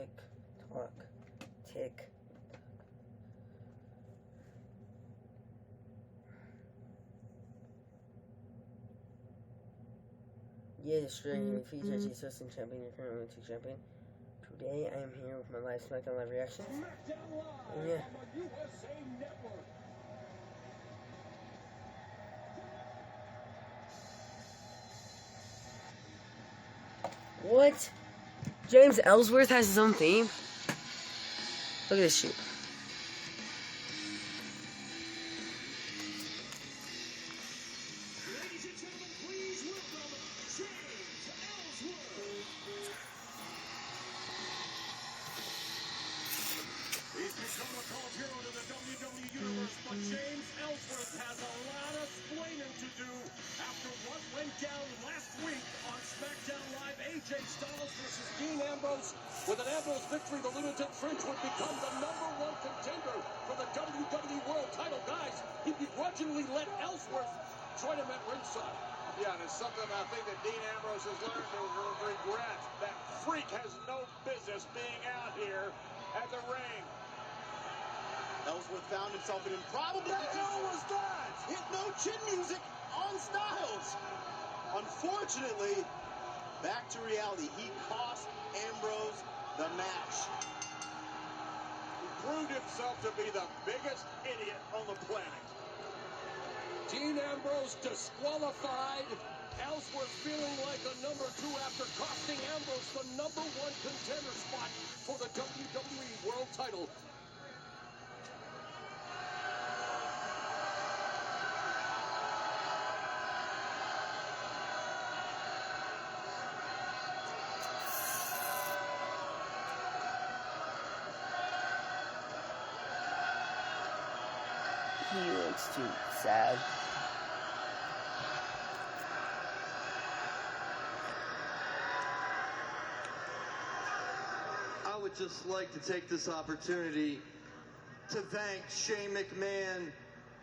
Tick tock. Tick. Yeah, Australia features the assistant champion, your current Olympic champion. Today I am here with my live Smackdown live reaction. Smackdown live Yeah. on the USA Network. What? James Ellsworth has his own theme? Look at this shit. Ladies and gentlemen, please welcome James Ellsworth. He's become a cult hero to the WWE Universe, but James Ellsworth has a lot of explaining to do after what went down last week on Smackdown Live. AJ Styles versus Dean Ambrose. With an Ambrose victory, the Lunatic Fringe would become the #1 contender for the WWE World title. Guys, he begrudgingly let Ellsworth join him at ringside. Yeah, and it's something I think that Dean Ambrose has learned to regret. That freak has no business being out here at the ring. Ellsworth found himself in improbable What the hell was that? hit no chin music on Styles. Unfortunately, back to reality. He cost Ambrose the match. He proved himself to be the biggest idiot on the planet. Dean Ambrose disqualified. Ellsworth feeling like a #2 after costing Ambrose the #1 contender spot for the WWE World title. He looks too sad. I would just like to take this opportunity to thank Shane McMahon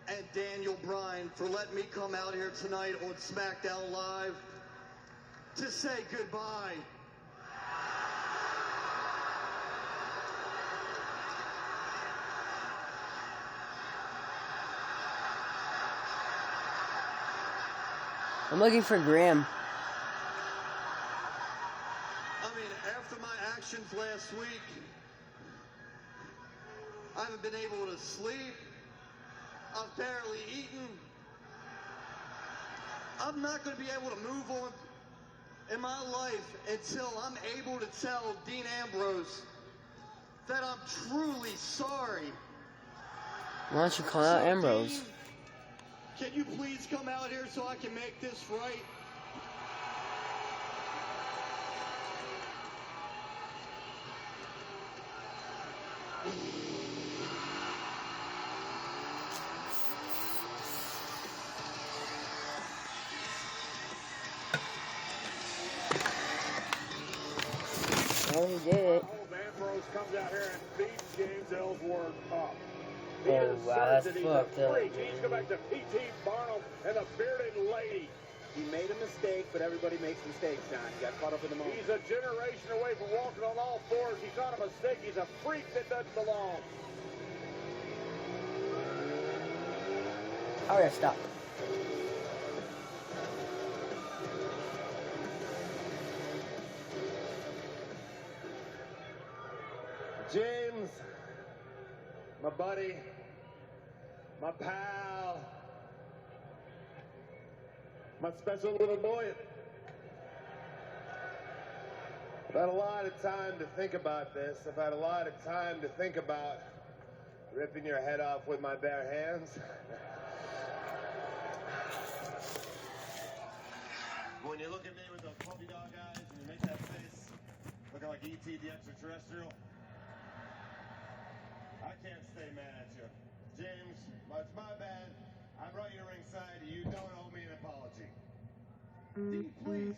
and Daniel Bryan for letting me come out here tonight on Smackdown Live to say goodbye. I'm looking for Graham. I mean, after my actions last week, I haven't been able to sleep. I've barely eaten. I'm not going to be able to move on in my life until I'm able to tell Dean Ambrose that I'm truly sorry. Why don't you call out So, Ambrose? Dean, can you please come out here so I can make this right? Oh, he did it. I hope Ambrose comes out here and beats James Ellsworth up. Oh, wow, that's He's fucked a up. freak. He needs to go back to P.T. Barnum and the bearded lady. He made a mistake, but everybody makes mistakes, John. He got caught up in the moment. He's a generation away from walking on all fours. He's not a mistake. He's a freak that doesn't belong. Alright, stop. James, my buddy, my pal, my special little boy. I've had a lot of time to think about this. I've had a lot of time to think about ripping your head off with my bare hands. When you look at me with those puppy dog eyes and you make that face looking like E.T. the extraterrestrial, I can't stay mad at you. James, it's my bad. I brought you ringside. You don't owe me an apology. Dean, please.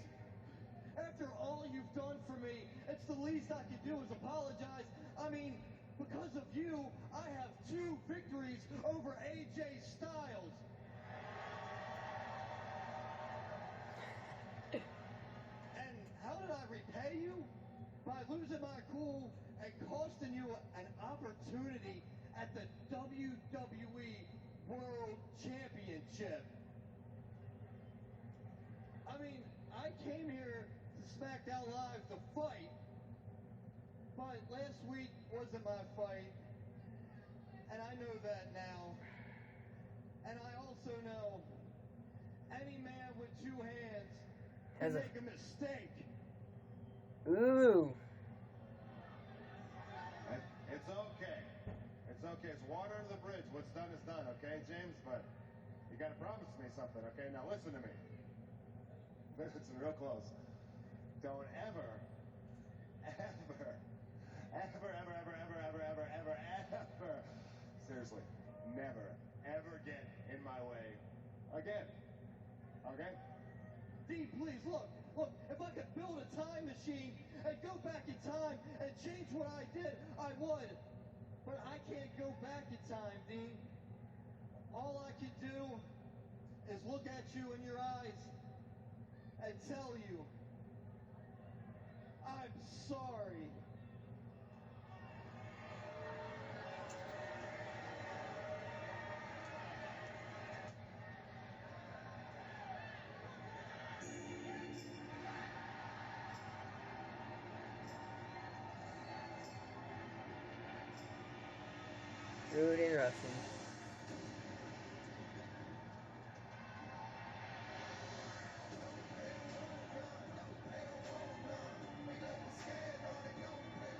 After all you've done for me, it's the least I can do is apologize. I mean, because of you, I have 2 victories over AJ Styles. And how did I repay you? By losing my cool costing you an opportunity at the WWE World Championship. I mean, I came here to Smackdown Live to fight, but last week wasn't my fight, and I know that now. And I also know any man with two hands can make a mistake. Ooh. It's okay. It's okay. It's water under the bridge. What's done is done, okay, James? But you gotta promise me something, okay? Now listen to me. Listen real close. Don't ever, seriously, never, ever get in my way again. Okay? Dean, please, look, if I could build a time machine and go back in time and change what I did, I would. But I can't go back in time, Dean. All I can do is look at you in your eyes and tell you, I'm sorry. Rude interruption.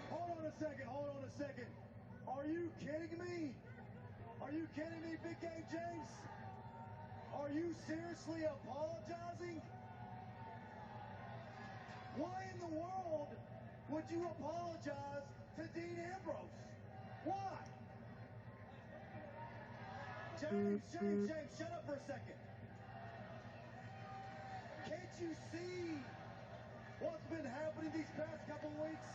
Hold on a second. Are you kidding me? Are you kidding me, Big Game James? Are you seriously apologizing? Why in the world would you apologize to Dean Ambrose? Why? James, shut up for a second. Can't you see what's been happening these past couple weeks?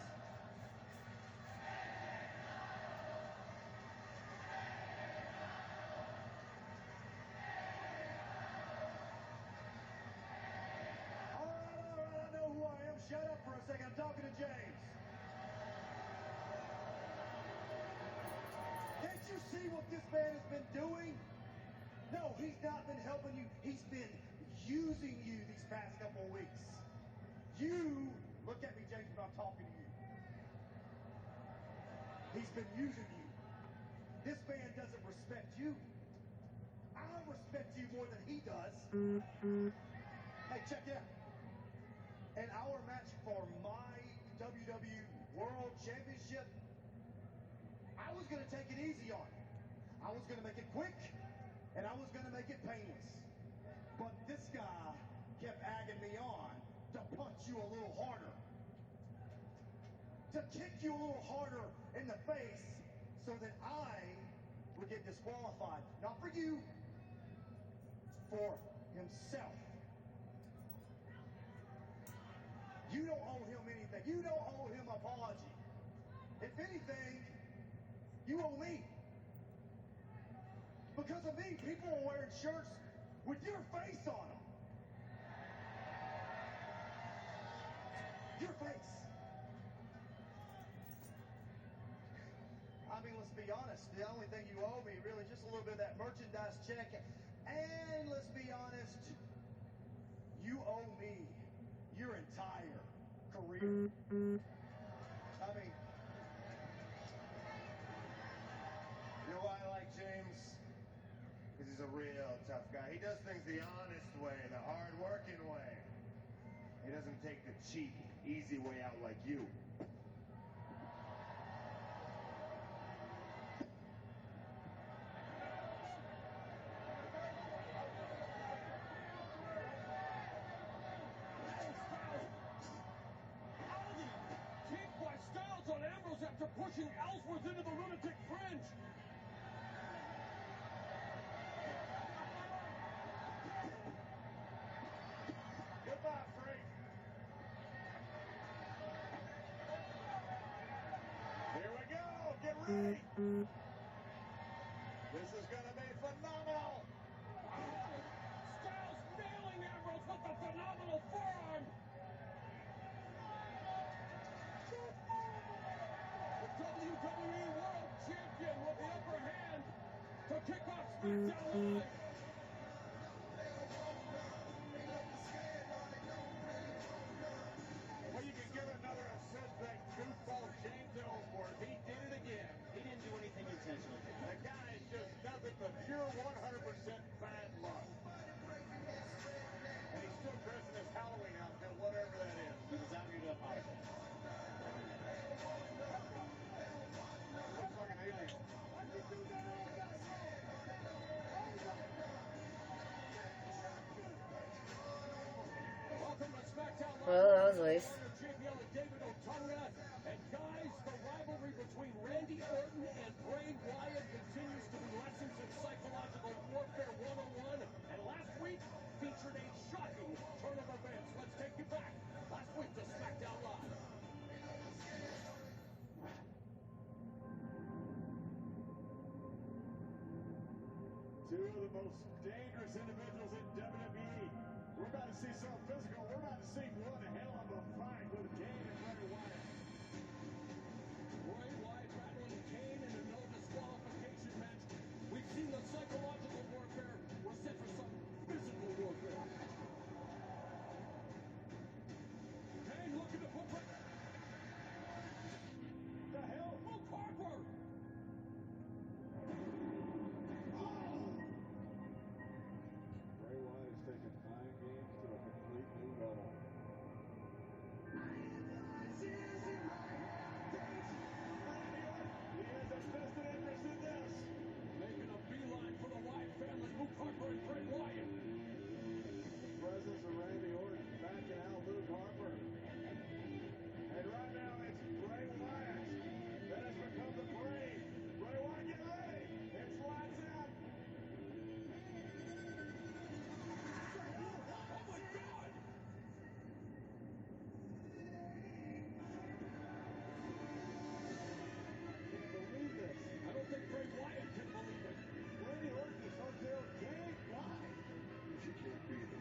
All right, I know who I am. Shut up for a second. I'm talking to James. Can't you see what this man has been doing? No, he's not been helping you. He's been using you these past couple of weeks. You, look at me, James, when I'm talking to you. He's been using you. This man doesn't respect you. I respect you more than he does. Hey, check it out. In our match for my WWE World Championship, I was going to take it easy on him. I was going to make it quick, and I was going to make it painless. But this guy kept egging me on to punch you a little harder, to kick you a little harder in the face so that I would get disqualified. Not for you, for himself. You don't owe him anything. You don't owe him an apology. If anything, you owe me. Because of me, people are wearing shirts with your face on them. Your face. I mean, let's be honest. The only thing you owe me, really, just a little bit of that merchandise check. And let's be honest, you owe me your entire career. I mean, You know why I like James? Because he's a real tough guy. He does things the honest way, the hard-working way. He doesn't take the cheap, easy way out like you. Kicked by Styles on Ambrose after pushing Ellsworth into the lunatic fringe. Goodbye, Freak. Here we go. Get ready. This is going to be phenomenal. Styles nailing Ambrose with the phenomenal forearm. The WWE World Champion with the upper hand to kick off SmackDown Live. Well, you can give another assist that goofball James Ellsworth. He did it again. He didn't do anything intentionally. The guy is just nothing but pure 100% bad luck. And he's still dressed in his Halloween outfit, whatever that is. He was out here to apologize. Looks like an alien. Welcome to SmackDown Live. Well, that was nice. Champion David Otunga. And guys, the rivalry between Randy Orton and Bray Wyatt continues to be lessons in psychological warfare 101. And last week featured a shocking turn of events. Let's take you back last week to SmackDown Live. Two of the most dangerous individuals in WWE. We're about to see something physical. We're about to see one hell of a fight with Kane and Bray Wyatt. Bray Wyatt battling Kane in a no disqualification match. We've seen the psychological warfare. We're set for some physical warfare. Kane looking to put The hell? Luke Harper. Bray Wyatt is taking mind games to a complete new level. He has a vested interest in this. Making a beeline for the Wyatt family. Luke Harper and Bray Wyatt. The presence of Randy Orton backing out Luke Harper. And right now it's Bray Wyatt that has become the Bray. Bray Wyatt, get ready. It's lights out. Oh my God! Can't believe this. I don't think Bray Wyatt can believe it. Randy Orton is okay. Why? She can't be the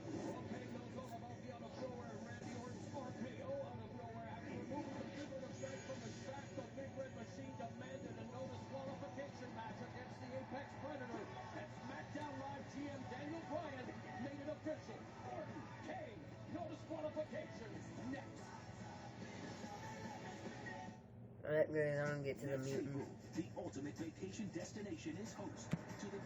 Well, Kane knows all about the out of nowhere Randy Orton's RKO out of nowhere. After removing the figurative knife from his back, the Big Red Machine demanded a no disqualification match against the Apex Predator. And SmackDown Live GM Daniel Bryan made it official. Orton, Kane, no disqualification. Next. Alright, guys, I'm gonna get to the mutant. The ultimate vacation destination is host to the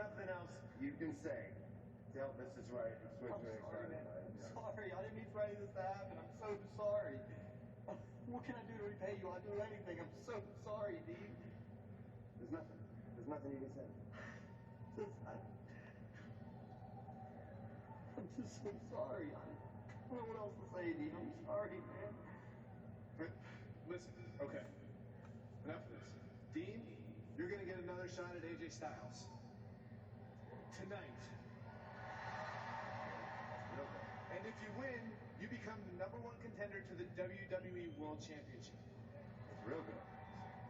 nothing else you can say. Tell this is right. I'm sorry, man. I'm sorry. I didn't mean for any of this to happen. I'm so sorry. What can I do to repay you? I'll do anything. I'm so sorry, Dean. There's nothing. There's nothing you can say. I'm just so sorry. I don't know what else to say, Dean. I'm sorry, man. But listen, okay. Enough of this. Dean, you're gonna get another shot at AJ Styles. Tonight. And if you win, you become the #1 contender to the WWE World Championship. That's real good.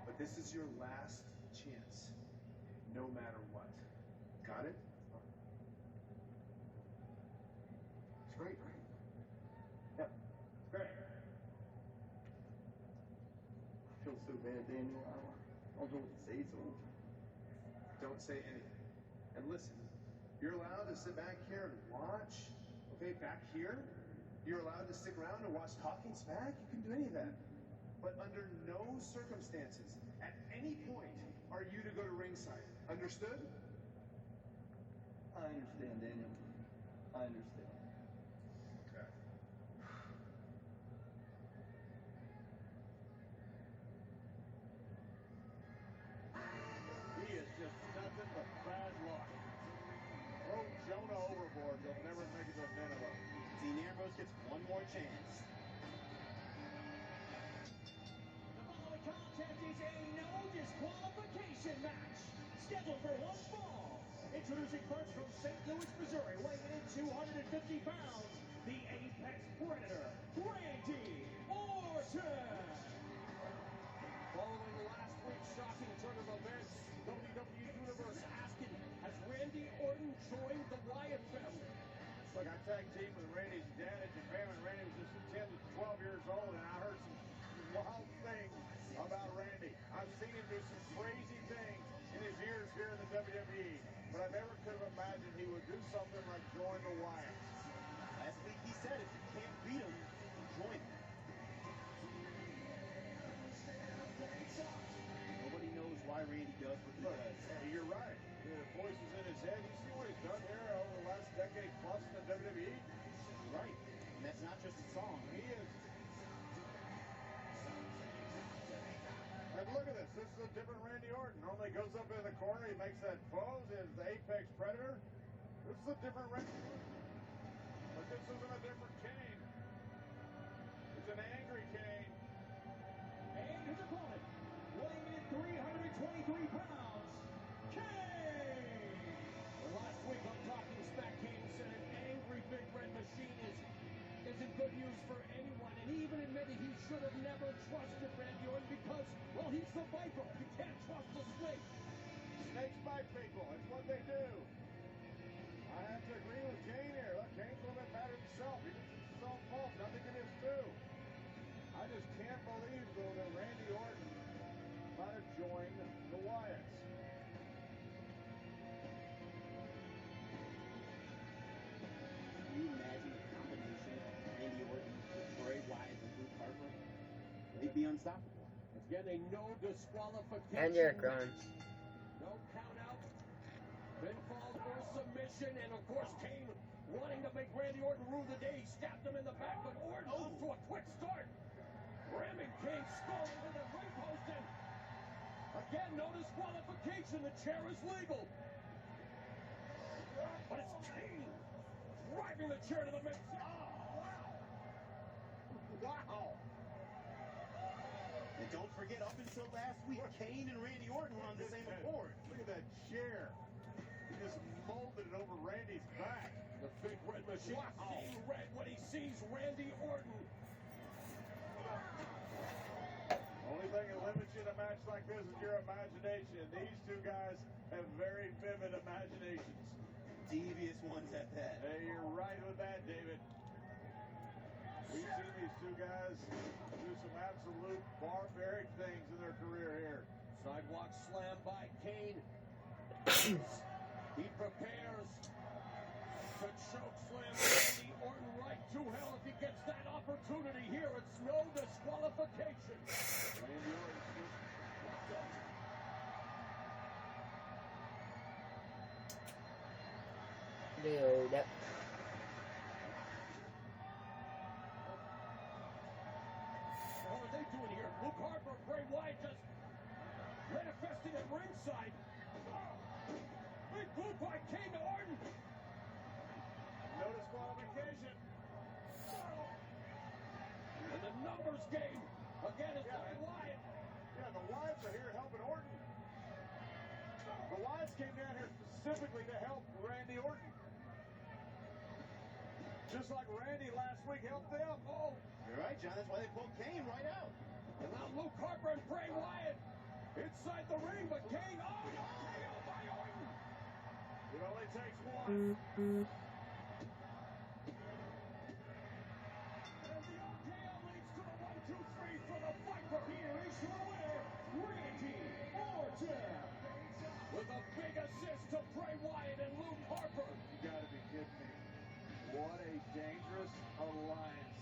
But this is your last chance. No matter what. Got it? It's great, right? Yeah, it's great. I feel so bad, Daniel. I don't know what to say, so... Don't say anything. And listen, you're allowed to sit back here and watch. Okay, back here. You're allowed to stick around and watch Talking Smack. You can do any of that. But under no circumstances, at any point, are you to go to ringside. Understood? I understand, Daniel. I understand. Okay. He is just nothing but bad luck. Throw Jonah overboard. He'll never make it to Nineveh. Dean Ambrose gets one more chance. The following contest is a no disqualification match. Scheduled for one fall. Introducing first from St. Louis, Missouri, weighing in 250 pounds, the Apex Predator, Randy Orton. Following last week's shocking turn of events, WWE Universe asking, has Randy Orton joined the Wyatt family? Look, I tag team with Randy's dad at Japan when Randy was just 10 to 12 years old, and I heard some wild things about Randy. I've seen him do some crazy things in his years here in the WWE, but I never could have imagined he would do something like join the Wyatts. Last week he said if you can't beat him, join him. Nobody knows why Randy does what he Look, does. hey, you're right. The voices in his head. You see what he's done here over the last decade plus in the WWE? Right. And that's not just a song. He is. And look at this. This is a different Randy Orton. Normally goes up in the corner. He makes that pose as the Apex Predator. This is a different Randy Orton. But this isn't a different Kane. It's an angry Kane. And his opponent, weighing in 323 pounds, Kane! Well, last week on Talking Smack, Kane said an angry Big Red Machine isn't good news for anyone, and he even admitted he should have never trusted Randy Orton because, well, he's the Viper. You can't trust the snake. Snakes bite people. It's what they do. I have to agree with Kane here. Look, Kane's a little bit mad at himself. He thinks it's his own fault. Nothing in his due. I just can't believe, though, that Randy Orton might have joined the Wyatts. Can you imagine the combination of Randy Orton with Bray Wyatt and Luke Harper? They'd be unstoppable. Again, a no disqualification. And Eric Rowan. No count out. Pinfall or submission, and of course Kane wanting to make Randy Orton rue the day he stabbed him in the back, but Orton off to a quick start. Ramming Kane's skull into the ring post, and again, no disqualification. The chair is legal. But it's Kane driving the chair to the mid. Oh, wow. Wow. And don't forget, up until last week, Kane and Randy Orton were on the same accord. Look at that chair. He just molded it over Randy's back. The Big Red Machine seeing red when he sees Randy Orton. Only thing that limits you in a match like this is your imagination. These two guys have very vivid imaginations. Devious ones at that. Hey, you're right with that, David. We've seen these two guys do some absolute barbaric things in their career here. Sidewalk slam by Kane. He prepares to choke slam Randy Orton right to hell if he gets that opportunity here. It's no disqualification. Randy Orton. Dude. What are they doing here? Luke Harper, Bray Wyatt just manifesting at ringside. Big boot by Kane to Orton. No disqualification. And the numbers game again is Bray Wyatt. Yeah, the Wyatts are here helping Orton. The Wyatts came down here specifically to help Randy Orton. Just like Randy last week helped them. Oh, You're right, John. That's why they pulled Kane right out. and now Luke Harper and Bray Wyatt inside the ring, but Kane, oh no, KO by Orton. It only takes one. And the RKO leads to the 1-2-3 for the Viper. Here is your winner, Randy Orton. With a big assist to Bray Wyatt and Luke Harper. You gotta be kidding me. What a dangerous alliance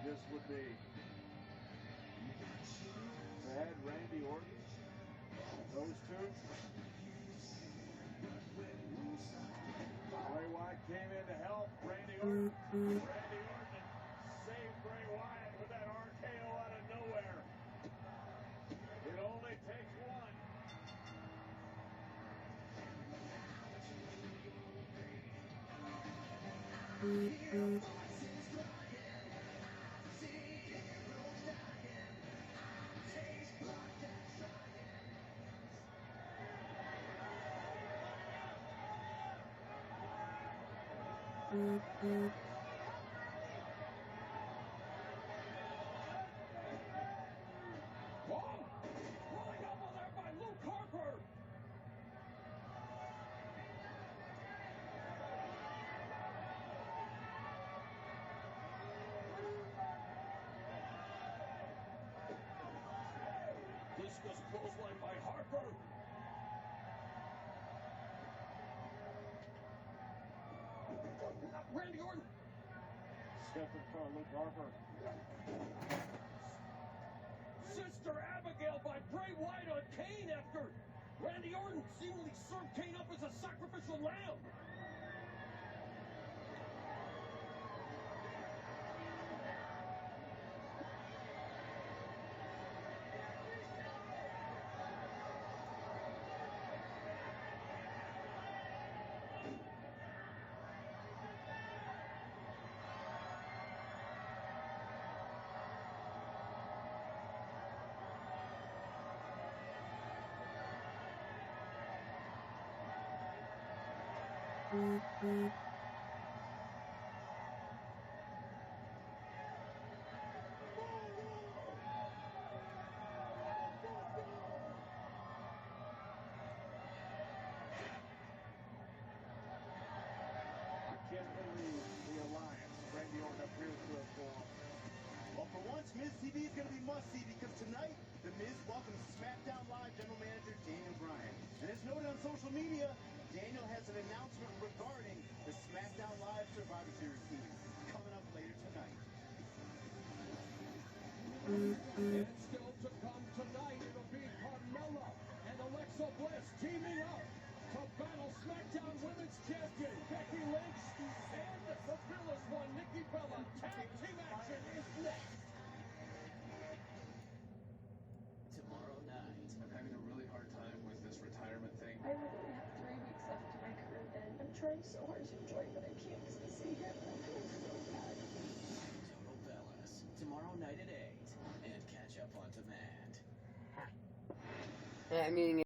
this would be. To add Randy Orton, those two. Bray Wyatt came in to help Randy Orton. Randy Orton saved Bray Wyatt with that RKO out of nowhere. It only takes one. Oh, rolling over there by Luke Harper. Discus clothesline by Harper. Randy Orton. Stepped in front of Luke Harper. Sister Abigail by Bray Wyatt on Kane after Randy Orton seemingly served Kane up as a sacrificial lamb. I can't believe the alliance Randy Orton appears to have formed. Well, for once, Miz TV is going to be must-see because tonight, The Miz welcomes Smackdown Live General Manager Daniel Bryan. And as noted on social media, Daniel has an announcement regarding the Smackdown Live Survivor Series team coming up later tonight. And still to come tonight, it'll be Carmella and Alexa Bliss teaming up to battle SmackDown Women's Champion Becky Lynch and the Fearless One, Nikki Bella. Tag team action is next. Tomorrow night. I'm having a really hard time with this retirement thing. I literally have 3 weeks left to my career end. I'm trying so hard to enjoy it, but I can't because I see him and I feel so bad. Total Bellas. Tomorrow night at 8. And catch up on demand. I mean,